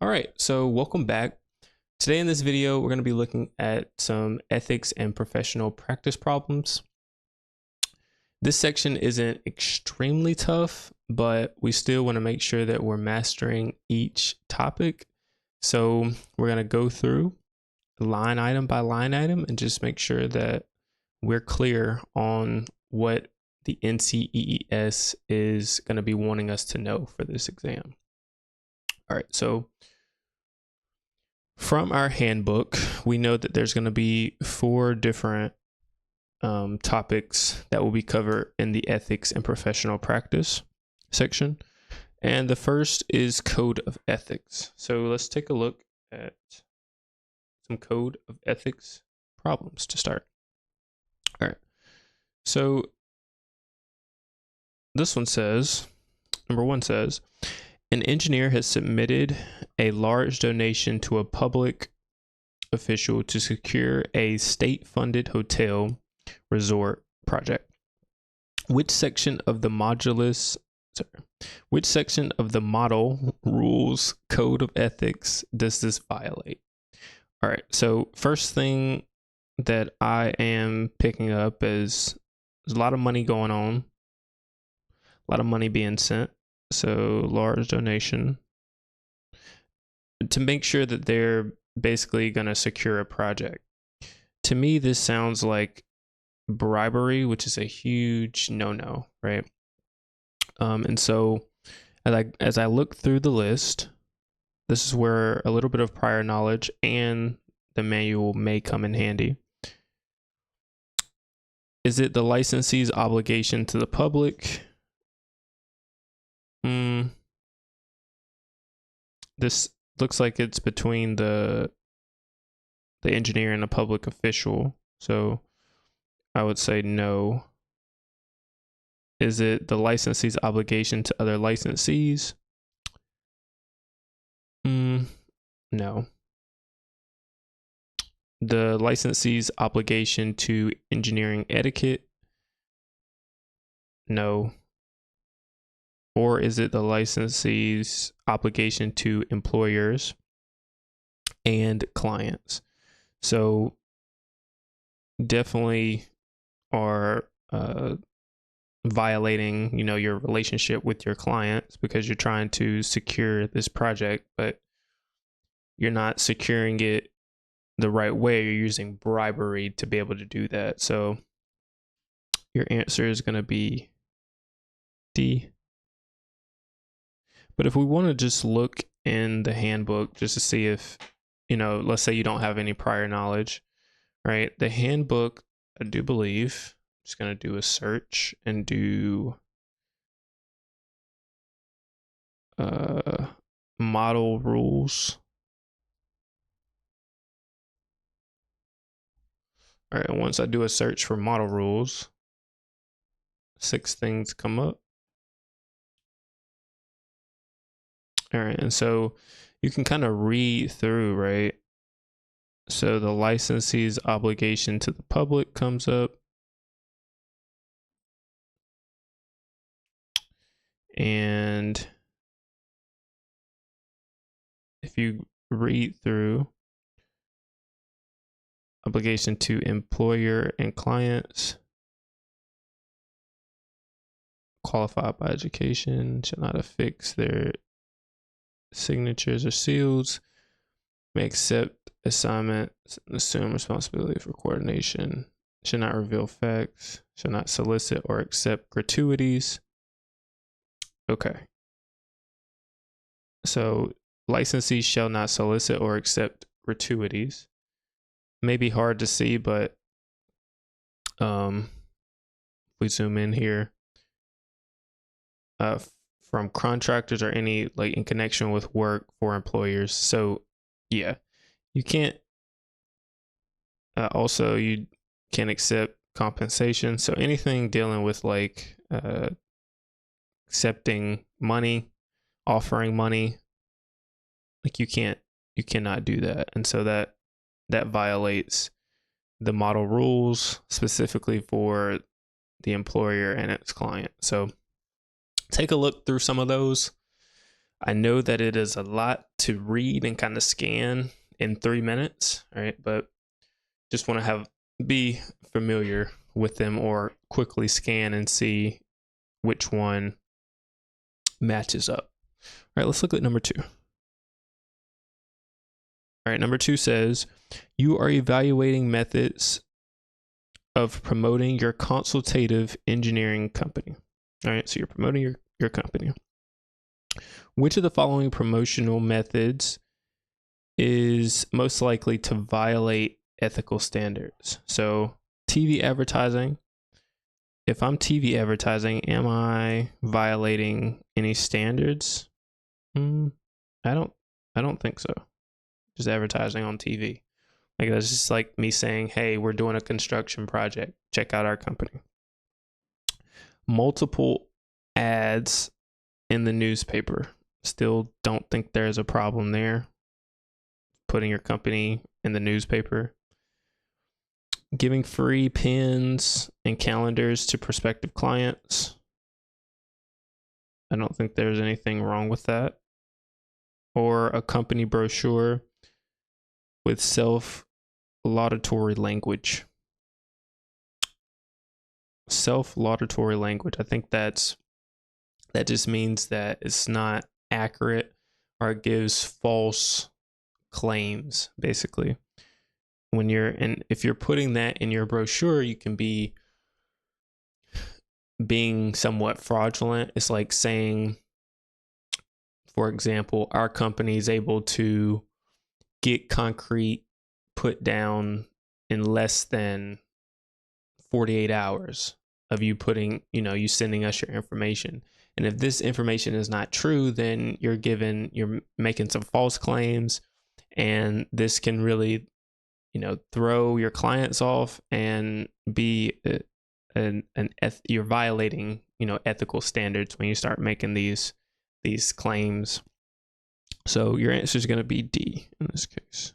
All right, so welcome back. Today in this video, we're going to be looking at some ethics and professional practice problems. This section isn't extremely tough, but we still want to make sure that we're mastering each topic. So we're going to go through line item by line item and just make sure that we're clear on what the NCEES is going to be wanting us to know for this exam. All right, so from our handbook, we know that there's going to be 4 different topics that will be covered in the ethics and professional practice section. And the first is code of ethics. So let's take a look at some code of ethics problems to start. All right. So this one says, number 1 says, an engineer has submitted a large donation to a public official to secure a state-funded hotel resort project. Which section of the model rules code of ethics does this violate? All right, so first thing that I am picking up is there's a lot of money going on, a lot of money being sent. So large donation to make sure that they're basically going to secure a project. To me, this sounds like bribery, which is a huge no-no, right? And so as I look through the list, this is where a little bit of prior knowledge and the manual may come in handy. Is it the licensee's obligation to the public? This looks like it's between the engineer and a public official. So I would say no. Is it the licensee's obligation to other licensees? No. The licensee's obligation to engineering etiquette? No. Or is it the licensee's obligation to employers and clients? So definitely are violating, your relationship with your clients because you're trying to secure this project, but you're not securing it the right way. You're using bribery to be able to do that. So your answer is going to be D. But if we want to just look in the handbook just to see if, let's say you don't have any prior knowledge, right? The handbook, I do believe, I'm just going to do a search and do model rules. All right, and once I do a search for model rules, 6 things come up. All right, and so you can kind of read through, right? So the licensee's obligation to the public comes up. And if you read through, obligation to employer and clients, qualified by education, shall not affix their signatures or seals, may accept assignments and assume responsibility for coordination, should not reveal facts, should not solicit or accept gratuities. Okay. So licensees shall not solicit or accept gratuities. May be hard to see, but we zoom in here. From contractors or any in connection with work for employers. So yeah, you can't also you can't accept compensation. So anything dealing with accepting money, offering money, you cannot do that. And so that violates the model rules specifically for the employer and its client. So take a look through some of those. I know that it is a lot to read and kind of scan in 3 minutes, all right? But just want to be familiar with them or quickly scan and see which one matches up. All right, let's look at number 2. All right, number 2 says, you are evaluating methods of promoting your consultative engineering company. All right, so you're promoting your company. Which of the following promotional methods is most likely to violate ethical standards? So, TV advertising. If I'm TV advertising, am I violating any standards? I don't think so. Just advertising on TV. Like, that's just like me saying, hey, we're doing a construction project. Check out our company. Multiple ads in the newspaper. Still don't think there's a problem there. Putting your company in the newspaper. Giving free pins and calendars to prospective clients. I don't think there's anything wrong with that. Or a company brochure with self-laudatory language. Self-laudatory language. I think that just means that it's not accurate or it gives false claims, basically. If you're putting that in your brochure, you can be being somewhat fraudulent. It's like saying, for example, our company is able to get concrete put down in less than 48 hours of you you sending us your information. And if this information is not true, then you're making some false claims, and this can really, throw your clients off and be you're violating, ethical standards when you start making these claims. So your answer is going to be D in this case.